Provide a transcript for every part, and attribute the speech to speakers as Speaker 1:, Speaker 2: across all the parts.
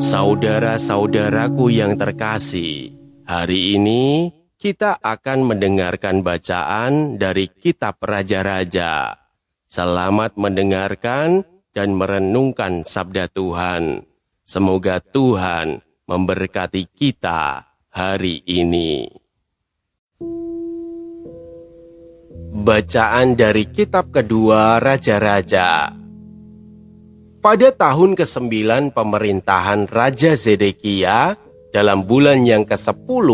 Speaker 1: Saudara-saudaraku yang terkasih, hari ini kita akan mendengarkan bacaan dari Kitab Raja-Raja. Selamat mendengarkan dan merenungkan sabda Tuhan. Semoga Tuhan memberkati kita hari ini. Bacaan dari Kitab kedua Raja-Raja. Pada tahun ke-9 pemerintahan Raja Zedekia, dalam bulan yang ke-10,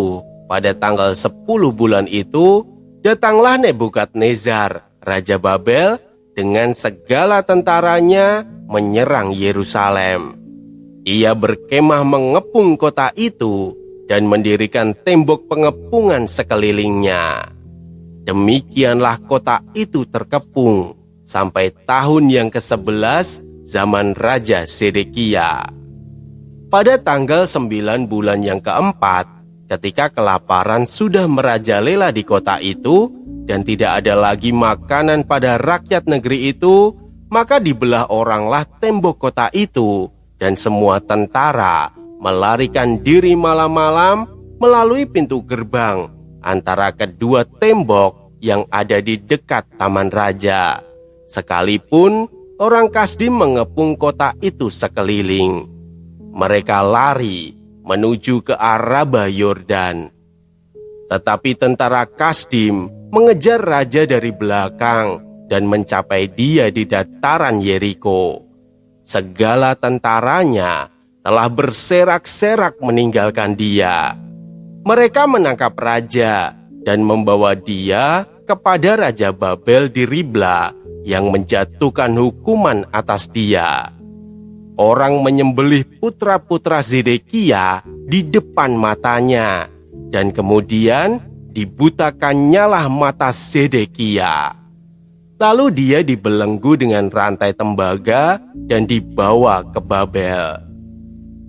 Speaker 1: pada tanggal 10 bulan itu, datanglah Nebukadnezar, Raja Babel, dengan segala tentaranya menyerang Yerusalem. Ia berkemah mengepung kota itu dan mendirikan tembok pengepungan sekelilingnya. Demikianlah kota itu terkepung sampai tahun yang ke-11 zaman Raja Zedekia. Pada tanggal 9 bulan yang keempat, ketika kelaparan sudah merajalela di kota itu dan tidak ada lagi makanan pada rakyat negeri itu, maka dibelah oranglah tembok kota itu, dan semua tentara melarikan diri malam-malam melalui pintu gerbang antara kedua tembok yang ada di dekat taman raja. Sekalipun orang Kasdim mengepung kota itu sekeliling, mereka lari menuju ke Arabah Yordan. Tetapi tentara Kasdim mengejar raja dari belakang dan mencapai dia di dataran Yeriko. Segala tentaranya telah berserak-serak meninggalkan dia. Mereka menangkap raja dan membawa dia kepada Raja Babel di Ribla yang menjatuhkan hukuman atas dia. Orang menyembelih putra-putra Zedekia di depan matanya, dan kemudian dibutakannyalah mata Zedekia. Lalu dia dibelenggu dengan rantai tembaga dan dibawa ke Babel.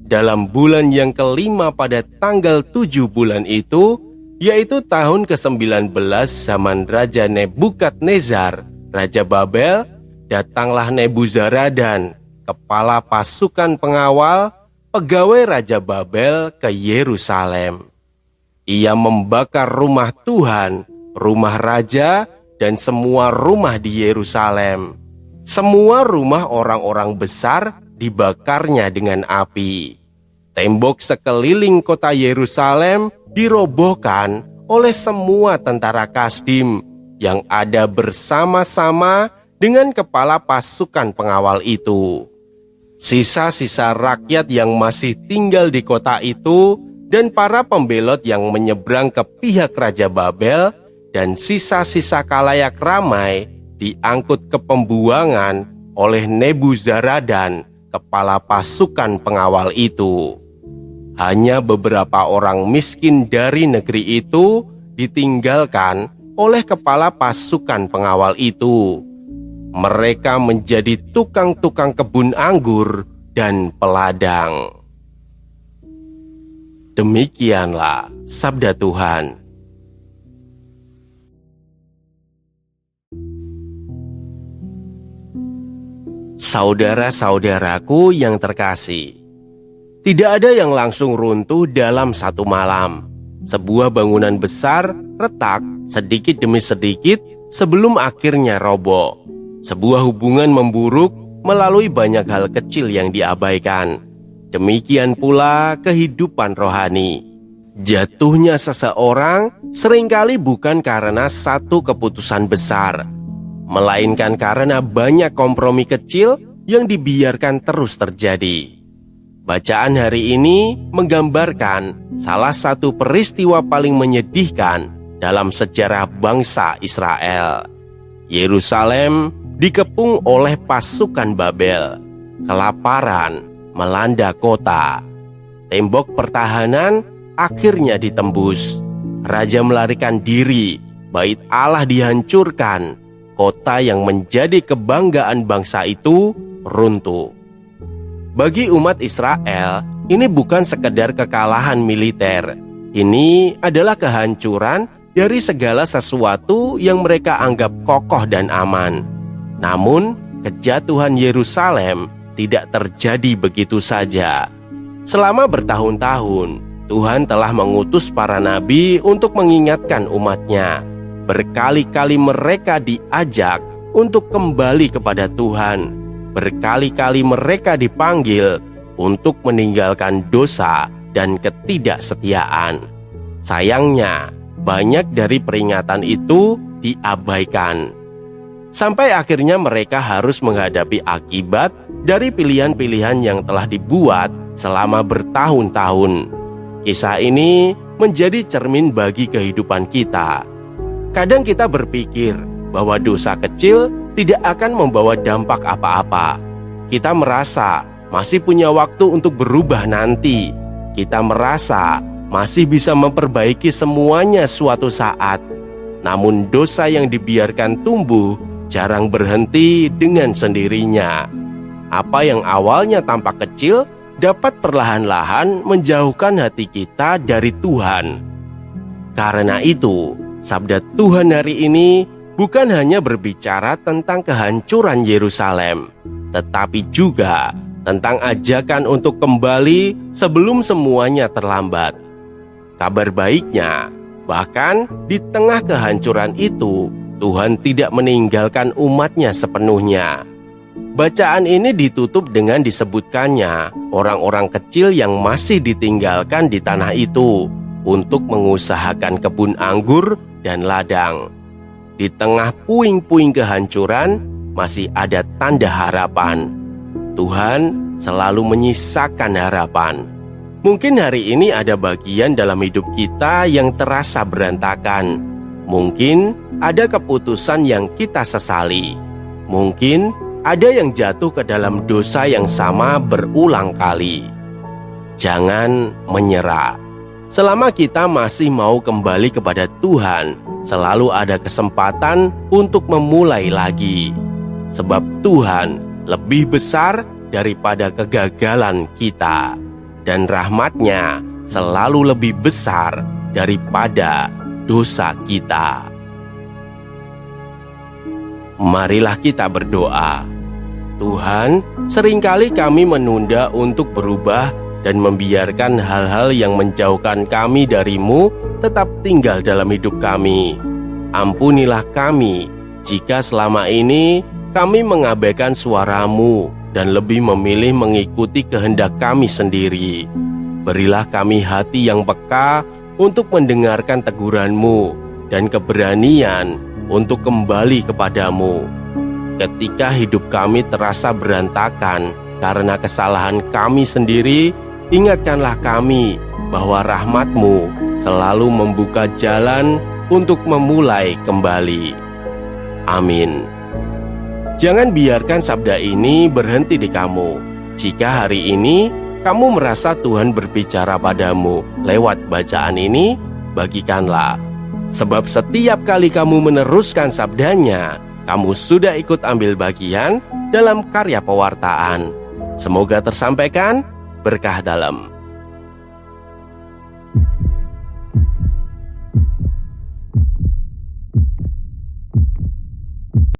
Speaker 1: Dalam bulan yang kelima pada tanggal 7 bulan itu, yaitu tahun ke-19 zaman Raja Nebukadnezar, Raja Babel, datanglah Nebuzaradan, kepala pasukan pengawal, pegawai Raja Babel ke Yerusalem. Ia membakar rumah Tuhan, rumah raja, dan semua rumah di Yerusalem. Semua rumah orang-orang besar dibakarnya dengan api. Tembok sekeliling kota Yerusalem dirobohkan oleh semua tentara Kasdim yang ada bersama-sama dengan kepala pasukan pengawal itu. Sisa-sisa rakyat yang masih tinggal di kota itu dan para pembelot yang menyeberang ke pihak Raja Babel dan sisa-sisa kalayak ramai diangkut ke pembuangan oleh Nebuzaradan, kepala pasukan pengawal itu. Hanya beberapa orang miskin dari negeri itu ditinggalkan oleh kepala pasukan pengawal itu. Mereka menjadi tukang-tukang kebun anggur dan peladang. Demikianlah sabda Tuhan. Saudara-saudaraku yang terkasih, tidak ada yang langsung runtuh dalam satu malam. Sebuah bangunan besar retak sedikit demi sedikit sebelum akhirnya roboh. Sebuah hubungan memburuk melalui banyak hal kecil yang diabaikan. Demikian pula kehidupan rohani. Jatuhnya seseorang seringkali bukan karena satu keputusan besar, melainkan karena banyak kompromi kecil yang dibiarkan terus terjadi. Bacaan hari ini menggambarkan salah satu peristiwa paling menyedihkan dalam sejarah bangsa Israel. Yerusalem dikepung oleh pasukan Babel. Kelaparan melanda kota. Tembok pertahanan akhirnya ditembus. Raja melarikan diri, bait Allah dihancurkan. Kota yang menjadi kebanggaan bangsa itu runtuh. Bagi umat Israel, ini bukan sekedar kekalahan militer. Ini adalah kehancuran dari segala sesuatu yang mereka anggap kokoh dan aman. Namun, kejatuhan Yerusalem tidak terjadi begitu saja. Selama bertahun-tahun, Tuhan telah mengutus para nabi untuk mengingatkan umatnya. Berkali-kali mereka diajak untuk kembali kepada Tuhan. Berkali-kali mereka dipanggil untuk meninggalkan dosa dan ketidaksetiaan. Sayangnya, banyak dari peringatan itu diabaikan. Sampai akhirnya mereka harus menghadapi akibat dari pilihan-pilihan yang telah dibuat selama bertahun-tahun. Kisah ini menjadi cermin bagi kehidupan kita. Kadang kita berpikir bahwa dosa kecil tidak akan membawa dampak apa-apa. Kita merasa masih punya waktu untuk berubah nanti. Kita merasa masih bisa memperbaiki semuanya suatu saat. Namun dosa yang dibiarkan tumbuh jarang berhenti dengan sendirinya. Apa yang awalnya tampak kecil dapat perlahan-lahan menjauhkan hati kita dari Tuhan. Karena itu, sabda Tuhan hari ini bukan hanya berbicara tentang kehancuran Yerusalem, tetapi juga tentang ajakan untuk kembali sebelum semuanya terlambat. Kabar baiknya, bahkan di tengah kehancuran itu, Tuhan tidak meninggalkan umatnya sepenuhnya. Bacaan ini ditutup dengan disebutkannya orang-orang kecil yang masih ditinggalkan di tanah itu untuk mengusahakan kebun anggur dan ladang. Di tengah puing-puing kehancuran masih ada tanda harapan. Tuhan selalu menyisakan harapan. Mungkin hari ini ada bagian dalam hidup kita yang terasa berantakan. Mungkin ada keputusan yang kita sesali. Mungkin ada yang jatuh ke dalam dosa yang sama berulang kali. Jangan menyerah. Selama kita masih mau kembali kepada Tuhan, selalu ada kesempatan untuk memulai lagi. Sebab Tuhan lebih besar daripada kegagalan kita, dan rahmat-Nya selalu lebih besar daripada dosa kita. Marilah kita berdoa. Tuhan, seringkali kami menunda untuk berubah dan membiarkan hal-hal yang menjauhkan kami dari-Mu tetap tinggal dalam hidup kami. Ampunilah kami jika selama ini kami mengabaikan suara-Mu dan lebih memilih mengikuti kehendak kami sendiri. Berilah kami hati yang peka untuk mendengarkan teguran-Mu dan keberanian untuk kembali kepadamu. Ketika hidup kami terasa berantakan karena kesalahan kami sendiri, ingatkanlah kami bahwa rahmat-Mu selalu membuka jalan untuk memulai kembali. Amin. Jangan biarkan sabda ini berhenti di kamu. Jika hari ini kamu merasa Tuhan berbicara padamu lewat bacaan ini, bagikanlah. Sebab setiap kali kamu meneruskan sabdanya, kamu sudah ikut ambil bagian dalam karya pewartaan. Semoga tersampaikan berkah dalam.